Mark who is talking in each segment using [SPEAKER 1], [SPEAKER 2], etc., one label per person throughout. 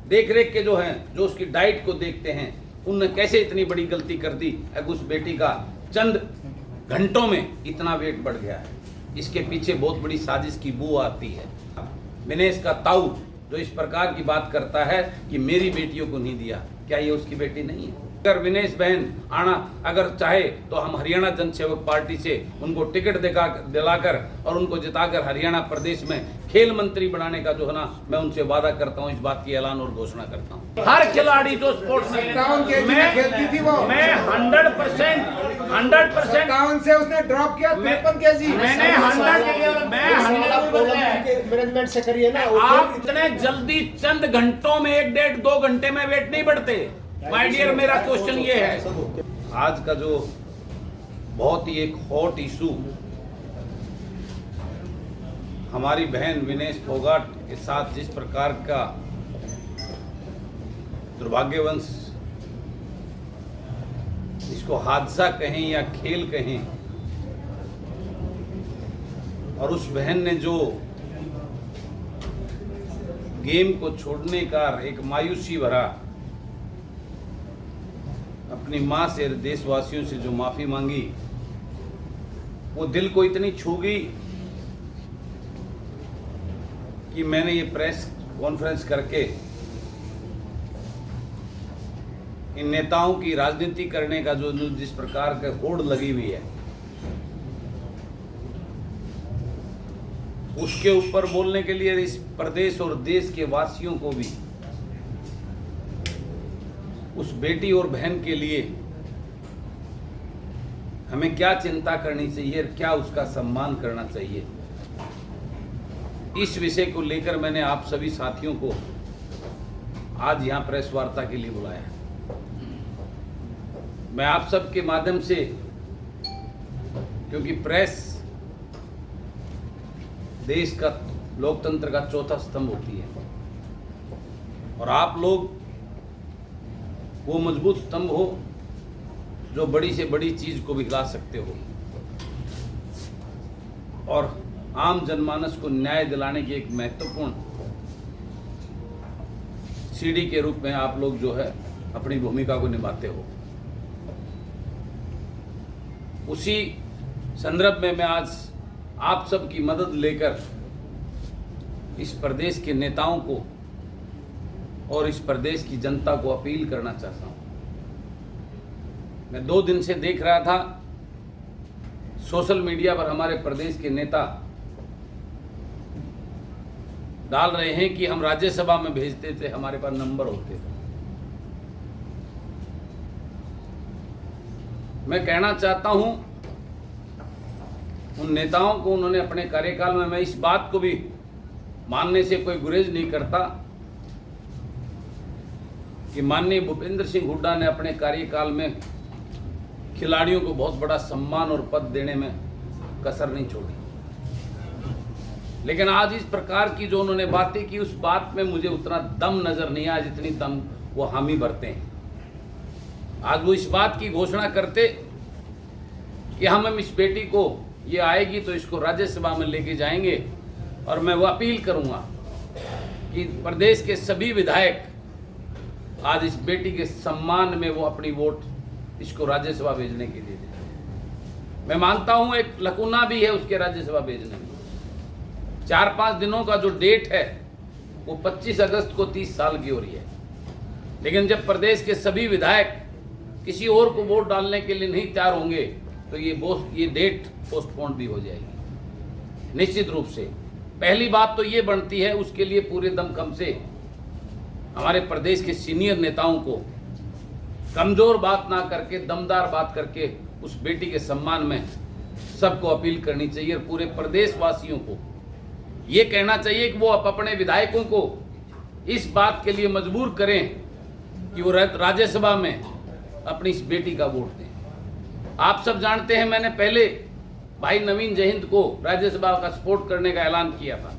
[SPEAKER 1] देख रेख के जो हैं, जो उसकी डाइट को देखते हैं, उनने कैसे इतनी बड़ी गलती कर दी। उस बेटी का चंद घंटों में इतना वेट बढ़ गया है। इसके पीछे बहुत बड़ी साजिश की बू आती है। विनेश का ताऊ जो इस प्रकार की बात करता है कि मेरी बेटियों को नहीं दिया, क्या ये उसकी बेटी नहीं है? अगर विनेश बहन आना अगर चाहे तो हम हरियाणा जनसेवक पार्टी से उनको टिकट दिलाकर और उनको जिताकर हरियाणा प्रदेश में खेल मंत्री बनाने का जो है ना, मैं उनसे वादा करता हूं, इस बात की ऐलान और घोषणा करता हूं। हर खिलाड़ी जो स्पोर्ट्स में
[SPEAKER 2] खेलती थी वो,
[SPEAKER 1] मैं 100%
[SPEAKER 2] से उसने ड्रॉप किया 53 केजी।
[SPEAKER 1] मैंने 100
[SPEAKER 2] मैनेजमेंट से करिए ना।
[SPEAKER 1] आप इतने जल्दी चंद घंटों में 1-1.5-2 घंटे में वेट नहीं बढ़ते। माय डियर, मेरा क्वेश्चन ये है, आज का जो बहुत ही एक हॉट इशू हमारी बहन विनेश फोगाट के साथ जिस प्रकार का दुर्भाग्यवंश, इसको हादसा कहें या खेल कहें, और उस बहन ने जो गेम को छोड़ने का एक मायूसी भरा अपनी मां से, देशवासियों से जो माफी मांगी, वो दिल को इतनी छू गई कि मैंने ये प्रेस कॉन्फ्रेंस करके इन नेताओं की राजनीति करने का जो जिस प्रकार का होड़ लगी हुई है, उसके ऊपर बोलने के लिए इस प्रदेश और देश के वासियों को भी उस बेटी और बहन के लिए हमें क्या चिंता करनी चाहिए और क्या उसका सम्मान करना चाहिए, इस विषय को लेकर मैंने आप सभी साथियों को आज यहां प्रेस वार्ता के लिए बुलाया। मैं आप सब के माध्यम से, क्योंकि प्रेस देश का लोकतंत्र का चौथा स्तंभ होती है और आप लोग वो मजबूत स्तंभ हो जो बड़ी से बड़ी चीज को भी हिला सकते हो और आम जनमानस को न्याय दिलाने की एक महत्वपूर्ण सीढ़ी के रूप में आप लोग जो है अपनी भूमिका को निभाते हो। उसी संदर्भ में मैं आज आप सब की मदद लेकर इस प्रदेश के नेताओं को और इस प्रदेश की जनता को अपील करना चाहता हूं। मैं 2 दिन से देख रहा था सोशल मीडिया पर हमारे प्रदेश के नेता डाल रहे हैं कि हम राज्यसभा में भेजते थे, हमारे पास नंबर होते थे। मैं कहना चाहता हूं उन नेताओं को, उन्होंने अपने कार्यकाल में, मैं इस बात को भी मानने से कोई गुरेज नहीं करता कि माननीय भूपेंद्र सिंह हुड्डा ने अपने कार्यकाल में खिलाड़ियों को बहुत बड़ा सम्मान और पद देने में कसर नहीं छोड़ी, लेकिन आज इस प्रकार की जो उन्होंने बातें की, उस बात में मुझे उतना दम नजर नहीं आया जितनी दम वो हामी भरते हैं। आज वो इस बात की घोषणा करते कि हम इस बेटी को, ये आएगी तो इसको राज्यसभा में लेके जाएंगे, और मैं वो अपील करूंगा कि प्रदेश के सभी विधायक आज इस बेटी के सम्मान में वो अपनी वोट इसको राज्यसभा भेजने के लिए दें। मैं मानता हूं एक लकुना भी है उसके राज्यसभा भेजने में। 4-5 दिनों का जो डेट है वो 25 अगस्त को 30 साल की हो रही है, लेकिन जब प्रदेश के सभी विधायक किसी और को वोट डालने के लिए नहीं तैयार होंगे तो ये डेट पोस्टपोन भी हो जाएगी निश्चित रूप से। पहली बात तो ये बनती है, उसके लिए पूरे दमखम से हमारे प्रदेश के सीनियर नेताओं को कमजोर बात ना करके दमदार बात करके उस बेटी के सम्मान में सबको अपील करनी चाहिए और पूरे प्रदेश वासियों को ये कहना चाहिए कि वो अपने विधायकों को इस बात के लिए मजबूर करें कि वो राज्यसभा में अपनी इस बेटी का वोट दें। आप सब जानते हैं, मैंने पहले भाई नवीन जयहिंद को राज्यसभा का सपोर्ट करने का ऐलान किया था।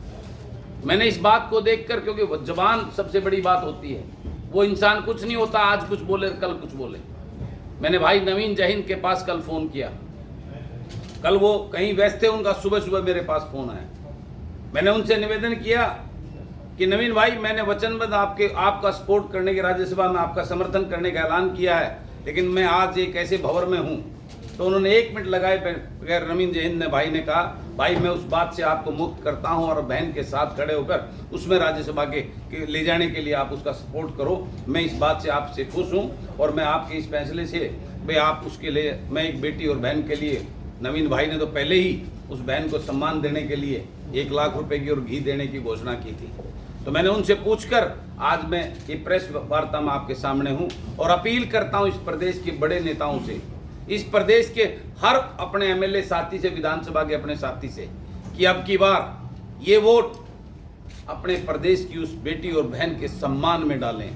[SPEAKER 1] मैंने इस बात को देखकर, क्योंकि जबान सबसे बड़ी बात होती है, वो इंसान कुछ नहीं होता, आज कुछ बोले कल कुछ बोले। मैंने भाई नवीन जयहिंद के पास कल फोन किया, कल वो कहीं व्यस्त थे, उनका सुबह सुबह मेरे पास फोन आया। मैंने उनसे निवेदन किया कि नवीन भाई, मैंने वचनबद्ध आपका सपोर्ट करने के, राज्यसभा में आपका समर्थन करने का ऐलान किया है, लेकिन मैं आज एक ऐसे भंवर में हूँ। तो उन्होंने 1 मिनट लगाए बगैर नवीन जयहिंद ने भाई ने कहा, भाई मैं उस बात से आपको मुक्त करता हूं और बहन के साथ खड़े होकर उसमें राज्यसभा के ले जाने के लिए आप उसका सपोर्ट करो। मैं इस बात से आपसे खुश हूं और मैं आपके इस फैसले से भाई आप उसके लिए, मैं एक बेटी और बहन के लिए, नवीन भाई ने तो पहले ही उस बहन को सम्मान देने के लिए 1 लाख रुपए की और घी देने की घोषणा की थी। तो मैंने उनसे पूछकर आज मैं ये प्रेस वार्ता में आपके सामने हूँ और अपील करता हूँ इस प्रदेश के बड़े नेताओं से, इस प्रदेश के हर अपने एमएलए साथी से, विधानसभा के अपने साथी से, कि अब की बार ये वोट अपने प्रदेश की उस बेटी और बहन के सम्मान में डालें।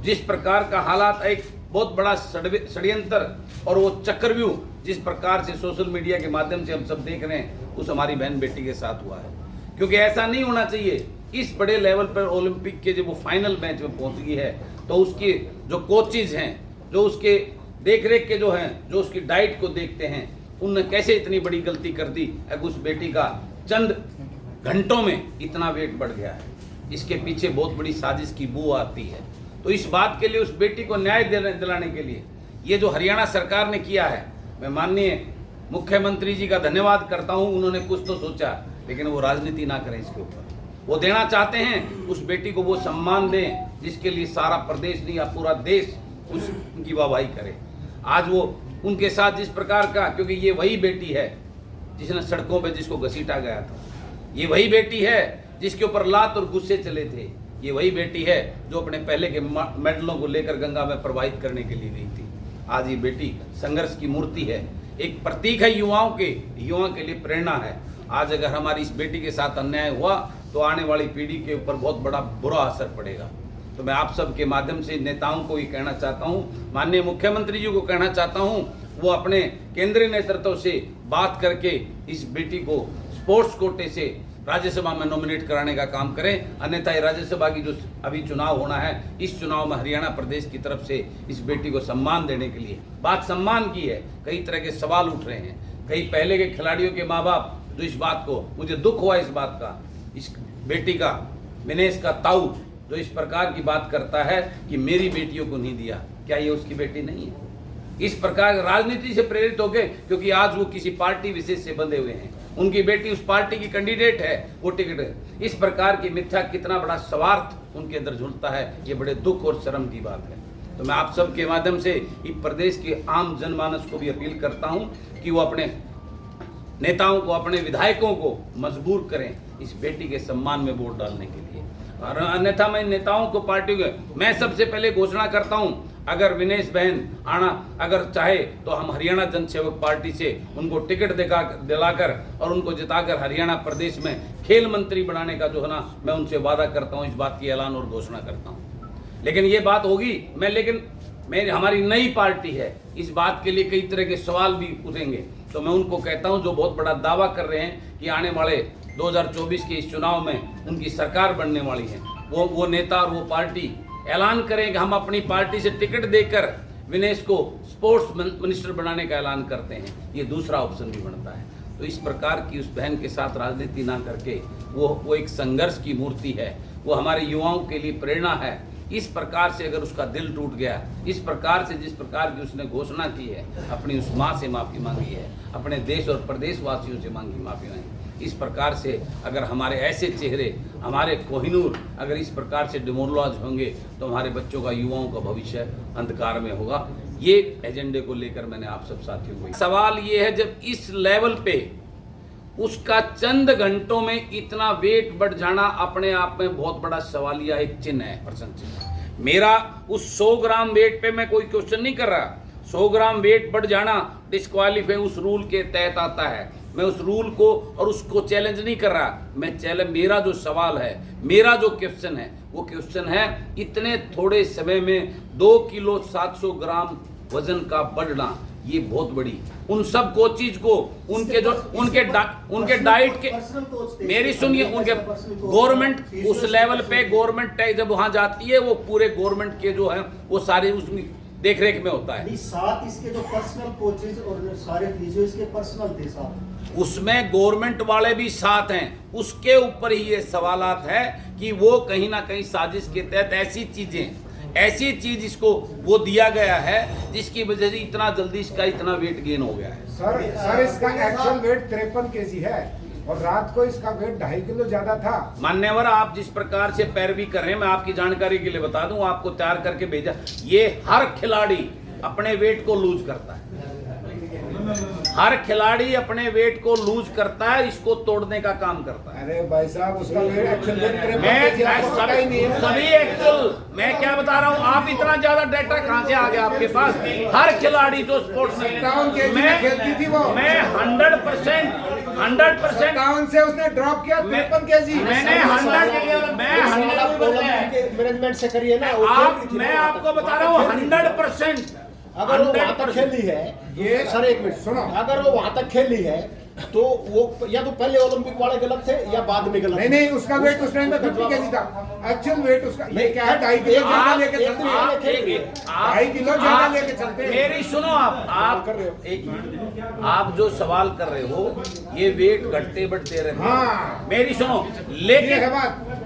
[SPEAKER 1] जिस प्रकार का हालात, एक बहुत बड़ा षड्यंत्र और वो चक्रव्यूह जिस प्रकार से सोशल मीडिया के माध्यम से हम सब देख रहे हैं, उस हमारी बहन बेटी के साथ हुआ है। क्योंकि ऐसा नहीं होना चाहिए। इस बड़े लेवल पर ओलंपिक के जब वो फाइनल मैच में पहुंच गई है, तो उसके जो कोचेज हैं, जो उसके देखरेख के जो हैं, जो उसकी डाइट को देखते हैं, उनने कैसे इतनी बड़ी गलती कर दी। अब उस बेटी का चंद घंटों में इतना वेट बढ़ गया है। इसके पीछे बहुत बड़ी साजिश की बू आती है। तो इस बात के लिए, उस बेटी को न्याय दिलाने के लिए ये जो हरियाणा सरकार ने किया है, मैं माननीय मुख्यमंत्री जी का धन्यवाद करता हूं। उन्होंने कुछ तो सोचा, लेकिन वो राजनीति ना करें इसके ऊपर। वो देना चाहते हैं उस बेटी को वो सम्मान दें जिसके लिए सारा प्रदेश नहीं या पूरा देश उनकी वाहवाही करे। आज वो उनके साथ जिस प्रकार का, क्योंकि ये वही बेटी है जिसने सड़कों पे जिसको घसीटा गया था, ये वही बेटी है जिसके ऊपर लात और गुस्से चले थे, ये वही बेटी है जो अपने पहले के मेडलों को लेकर गंगा में प्रवाहित करने के लिए गई थी। आज ये बेटी संघर्ष की मूर्ति है, एक प्रतीक है युवाओं के लिए प्रेरणा है। आज अगर हमारी इस बेटी के साथ अन्याय हुआ तो आने वाली पीढ़ी के ऊपर बहुत बड़ा बुरा असर पड़ेगा। तो मैं आप सब के माध्यम से नेताओं को ये कहना चाहता हूँ, माननीय मुख्यमंत्री जी को कहना चाहता हूँ, वो अपने केंद्रीय नेतृत्व से बात करके इस बेटी को स्पोर्ट्स कोटे से राज्यसभा में नॉमिनेट कराने का काम करें। अन्यथा राज्यसभा की जो अभी चुनाव होना है, इस चुनाव में हरियाणा प्रदेश की तरफ से इस बेटी को सम्मान देने के लिए, बात सम्मान की है, कई तरह के सवाल उठ रहे हैं। कई पहले के खिलाड़ियों के माँ बाप जो इस बात को, मुझे दुख हुआ इस बात का, इस बेटी का, विनेश का ताऊ जो इस प्रकार की बात करता है कि मेरी बेटियों को नहीं दिया, क्या ये उसकी बेटी नहीं है? इस प्रकार राजनीति से प्रेरित हो गए, क्योंकि आज वो किसी पार्टी विशेष से बंधे हुए हैं, उनकी बेटी उस पार्टी की कैंडिडेट है, वो टिकट है। इस प्रकार की मिथ्या, कितना बड़ा स्वार्थ उनके अंदर झूलता है, ये बड़े दुख और शर्म की बात है। तो मैं आप सब के माध्यम से इस प्रदेश के आम जनमानस को भी अपील करता हूं कि वो अपने नेताओं को, अपने विधायकों को मजबूर करें इस बेटी के सम्मान में वोट डालने के लिए। और अन्यथा मैं नेताओं को, पार्टियों को, मैं सबसे पहले घोषणा करता हूं, अगर विनेश बहन आना अगर चाहे तो हम हरियाणा जनसेवक पार्टी से उनको टिकट दिलाकर और उनको जिताकर हरियाणा प्रदेश में खेल मंत्री बनाने का जो है ना, मैं उनसे वादा करता हूं, इस बात की ऐलान और घोषणा करता हूं। लेकिन ये बात होगी, मैं हमारी नई पार्टी है, इस बात के लिए कई तरह के सवाल भी उठेंगे। तो मैं उनको कहता हूं जो बहुत बड़ा दावा कर रहे हैं कि आने वाले 2024 के इस चुनाव में उनकी सरकार बनने वाली है, वो नेता और वो पार्टी ऐलान करें कि हम अपनी पार्टी से टिकट देकर विनेश को स्पोर्ट्स मिनिस्टर बनाने का ऐलान करते हैं। ये दूसरा ऑप्शन भी बनता है। तो इस प्रकार की उस बहन के साथ राजनीति ना करके, वो एक संघर्ष की मूर्ति है, वो हमारे युवाओं के लिए प्रेरणा है। इस प्रकार से अगर उसका दिल टूट गया, इस प्रकार से जिस प्रकार की उसने घोषणा की है, अपनी उस माँ से माफ़ी मांगी है, अपने देश और प्रदेशवासियों से मांगी माफ़ी मांगी, इस प्रकार से अगर हमारे ऐसे चेहरे, हमारे कोहिनूर अगर इस प्रकार से डिमोरलाइज होंगे तो हमारे बच्चों का, युवाओं का भविष्य अंधकार में होगा। ये एजेंडे को लेकर मैंने आप सब साथियों को, सवाल ये है, जब इस लेवल पे उसका चंद घंटों में इतना वेट बढ़ जाना अपने आप में बहुत बड़ा सवालिया एक चिन्ह है, प्रश्न चिन्ह। मेरा उस 100 ग्राम वेट पे मैं कोई क्वेश्चन नहीं कर रहा। 100 ग्राम वेट बढ़ जाना डिस्क्वालीफाई उस रूल के तहत आता है। मैं उस रूल को और उसको चैलेंज नहीं कर रहा। मेरा जो सवाल है, मेरा जो क्वेश्चन है, वो क्वेश्चन है इतने थोड़े समय में 2 किलो 700 ग्राम वजन का बढ़ना, ये बहुत बड़ी, उन सब कोचिज को, उनके डाइट के, मेरी सुनिए, उनके गवर्नमेंट उस लेवल पे गवर्नमेंट टैक्स जब वहां जाती है, वो पूरे गवर्नमेंट के जो है वो सारे उसमें देख रेख में होता है।
[SPEAKER 3] नहीं, साथ इसके जो पर्सनल कोचेज और सारे फिजियो इसके पर्सनल थे साथ।
[SPEAKER 1] उसमें गवर्नमेंट वाले भी साथ हैं, उसके ऊपर ही ये सवालात है कि वो कहीं ना कहीं साजिश के तहत ऐसी चीज इसको वो दिया गया है जिसकी वजह से इतना जल्दी इसका इतना वेट गेन हो गया है।
[SPEAKER 2] सर इसका एक्चुअल वेट 53 केजी है और रात को इसका वेट 2.5 किलो ज्यादा था।
[SPEAKER 1] मान्यवर, आप जिस प्रकार से पैरवी कर रहे हैं, मैं आपकी जानकारी के लिए बता दूं, आपको तैयार करके भेजा, ये हर खिलाड़ी अपने वेट को लूज करता है, हर खिलाड़ी अपने वेट को लूज करता है, इसको तोड़ने का काम करता है।
[SPEAKER 2] अरे भाई साहब, उसका वेट एक्चुअल वेट 53
[SPEAKER 1] मैं
[SPEAKER 2] केजी आपको पता ही नहीं है।
[SPEAKER 1] सभी एक्चुअल, मैं क्या बता रहा हूँ, आप इतना ज्यादा डाटा कहां से आ गया आपके पास? हर खिलाड़ी जो स्पोर्ट्स
[SPEAKER 2] 57 केजी में खेलती थी वो,
[SPEAKER 1] मैं 100%
[SPEAKER 2] 57 से उसने ड्रॉप किया 53 केजी।
[SPEAKER 1] मैंने 100
[SPEAKER 2] मैनेजमेंट से करिए ना।
[SPEAKER 1] मैं आपको बता रहा हूँ 100%।
[SPEAKER 2] अगर वो वहां तक खेली है, ये सर एक मिनट सुनो, अगर वो वहां तक खेली है तो वो या तो पहले ओलंपिक वाले गलत थे या बाद में गलत। नहीं, उसका वेट उस टाइम में 50 केजी था। एक्चुअल वेट उसका ये क्या है, 2.5 किलो ज्यादा लेके चलते हैं। 2.5 किलो ज्यादा लेके चलते हैं।
[SPEAKER 1] मेरी सुनो, आप कर रहे हो, एक मिनट, आप जो सवाल कर रहे हो ये वेट घटते बढ़ते रहते हैं।
[SPEAKER 2] हाँ,
[SPEAKER 1] मेरी सुनो, लेकिन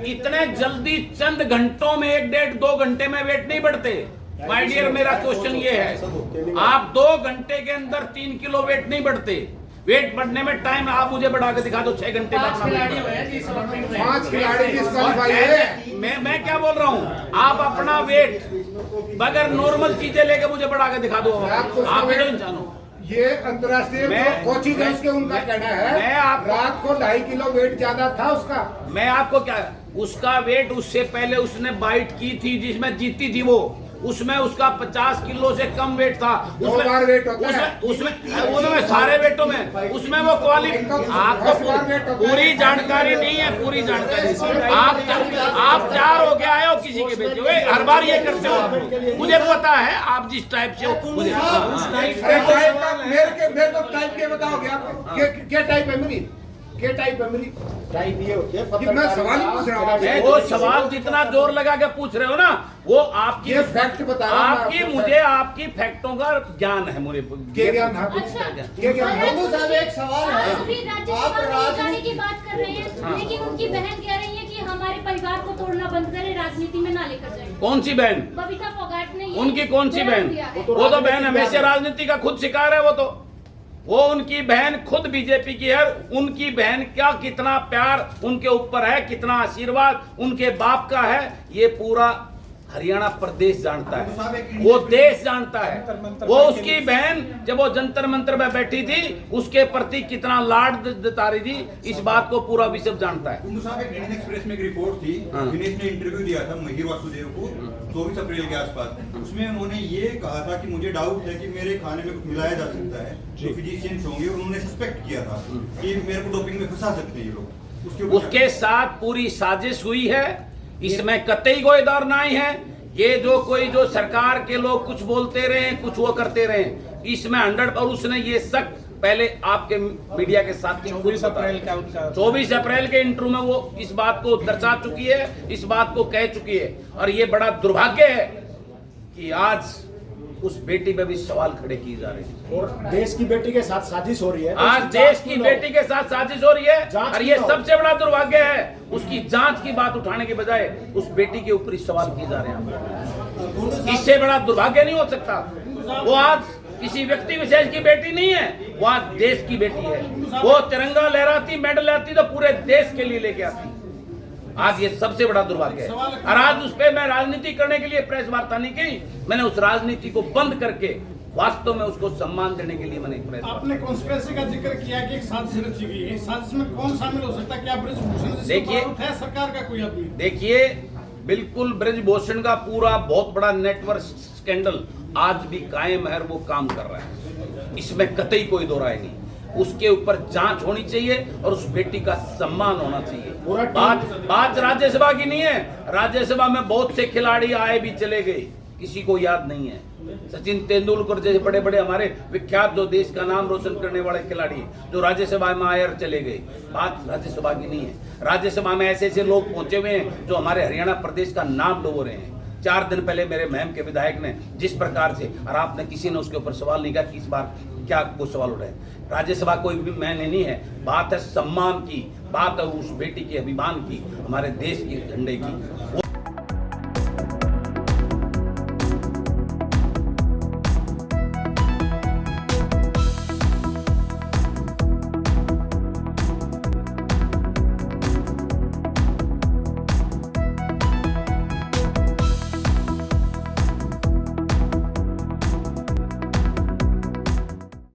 [SPEAKER 1] इतने जल्दी चंद घंटों में 1-1.5-2 घंटे में वेट नहीं बढ़ते। माय डियर, मेरा क्वेश्चन ये है, आप 2 घंटे के अंदर 3 किलो वेट नहीं बढ़ते। वेट बढ़ने में टाइम, आप मुझे बढ़ा के दिखा दो 6 घंटे बाद।
[SPEAKER 2] 5 खिलाड़ी डिस्क्वालीफाई है।
[SPEAKER 1] मैं क्या बोल रहा हूँ, आप अपना वेट बगैर नॉर्मल चीजें लेके मुझे बढ़ा के दिखा दो। आप जो इंसान हो,
[SPEAKER 2] ये अंतर्राष्ट्रीय कोचिंग है उसके, उनका कहना है
[SPEAKER 1] मैं आप
[SPEAKER 2] रात को 2.5 किलो वेट ज्यादा था उसका।
[SPEAKER 1] मैं आपको क्या, उसका वेट उससे पहले उसने बाइट की थी जिसमें जीती थी वो, उसमें उसका 50 किलो से कम वेट था।
[SPEAKER 2] उसमें वेट होता है,
[SPEAKER 1] उसमें सारे वेटों में उसमें वो आपको पूरी जानकारी नहीं है, पूरी जानकारी। आप 4 हो के आए हो किसी के बेटे, हर बार ये करते हो आप। मुझे पता है आप जिस टाइप से हो, मुझे
[SPEAKER 2] मेरे को टाइप के बताओगे आप, क्या टाइप है मेरी, क्या टाइप है मेरी? टाइप ये होती है, मैं सवाल पूछ रहा हूँ।
[SPEAKER 1] वो सवाल जितना जोर लगा के पूछ रहे हो ना, वो आपकी
[SPEAKER 2] ये फैक्ट बता रहा हूं
[SPEAKER 1] आपकी, मुझे आपकी फैक्टों का ज्ञान है। मुझे
[SPEAKER 2] क्या ज्ञान है? क्या ज्ञान है?
[SPEAKER 3] साहब, एक सवाल है,
[SPEAKER 4] आप राजनीति की बात कर रहे हैं, लेकिन उनकी बहन कह रही है कि हमारे परिवार को तोड़ना बंद करें, राजनीति में ना लेकर जाए।
[SPEAKER 1] कौन सी बहन?
[SPEAKER 4] बबीता फोगाट ने।
[SPEAKER 1] उनकी कौन सी बहन? वो तो बहन हमेशा राजनीति का खुद शिकार है। वो उनकी बहन खुद बीजेपी की है। उनकी बहन का कितना प्यार उनके ऊपर है, कितना आशीर्वाद उनके बाप का है, ये पूरा हरियाणा प्रदेश जानता है, वो देश जानता है। वो उसकी बहन जब वो जंतर मंतर में बैठी थी, उसके प्रति कितना लाड जता रही थी, इस बात को पूरा विश्व जानता है।
[SPEAKER 5] कुंदू साहब, एक इंडियन एक्सप्रेस में एक रिपोर्ट थी, दिनेश ने इंटरव्यू दिया था महिर वासुदेव को 24 अप्रैल के आसपास। उसमें उन्होंने ये कहा था कि मुझे डाउट है कि मेरे खाने में कुछ मिलाया जा सकता है, जो फिजिशियंस होंगे, और उन्होंने सस्पेक्ट किया था कि मेरे को डोपिंग में फंसा सकते हैं ये लोग।
[SPEAKER 1] उसके साथ पूरी साजिश हुई है, इसमें कतई कोई दौर नहीं है। ये जो सरकार के लोग कुछ बोलते रहे, कुछ वो करते रहे, इसमें 100, और उसने ये शक पहले आपके मीडिया के साथ 24 अप्रैल के इंटरव्यू में वो इस बात को दर्शा चुकी है, इस बात को कह चुकी है। और ये बड़ा दुर्भाग्य है कि आज उस बेटी पे भी सवाल खड़े किए जा रहे हैं,
[SPEAKER 2] और देश की बेटी के साथ साजिश हो रही है।
[SPEAKER 1] आज देश की बेटी के साथ साजिश हो रही है, और ये सबसे बड़ा दुर्भाग्य है। उसकी जांच की बात उठाने के बजाय उस बेटी के ऊपर सवाल किए जा रहे हैं। इससे बड़ा दुर्भाग्य नहीं हो सकता। वो आज किसी व्यक्ति विशेष की बेटी नहीं है, वो आज देश की बेटी है। वो तिरंगा लहराती, मेडल लाती तो पूरे देश के लिए लेके आती। आज ये सबसे बड़ा दुर्भाग्य है। और आज उस पर मैं राजनीति करने के लिए प्रेस वार्ता नहीं की, मैंने उस राजनीति को बंद करके वास्तव में उसको सम्मान देने के लिए मैंने प्रेस।
[SPEAKER 6] आपने कॉन्स्पिरेसी का जिक्र किया कि एक साजिश रची गई है, साजिश में कौन शामिल हो सकता है? क्या ब्रिजभूषण
[SPEAKER 1] देखिए,
[SPEAKER 6] सरकार का कोई आदमी?
[SPEAKER 1] देखिए, बिल्कुल ब्रिजभूषण का पूरा बहुत बड़ा नेटवर्क स्कैंडल आज भी कायम है और वो काम कर रहा है, इसमें कतई कोई दो राय नहीं। उसके ऊपर जांच होनी चाहिए और उस बेटी का सम्मान होना चाहिए। बात राज्यसभा की नहीं है, राज्यसभा में बहुत से खिलाड़ी आए भी चले गए, किसी को याद नहीं है। सचिन तेंदुलकर जैसे बड़े बड़े हमारे विख्यात जो देश का नाम रोशन करने वाले खिलाड़ी जो राज्यसभा में आए और चले गए, बात राज्यसभा की नहीं है। राज्यसभा में ऐसे ऐसे लोग पहुंचे हुए हैं जो हमारे हरियाणा प्रदेश का नाम डुबो रहे हैं, 4 दिन पहले मेरे महम के विधायक ने जिस प्रकार से, और आपने किसी ने उसके ऊपर सवाल नहीं किया कि इस बार क्या वो सवाल उठाए। राज्यसभा कोई भी मैंने नहीं है, बात है सम्मान की, बात है उस बेटी के अभिमान की, हमारे देश के झंडे की।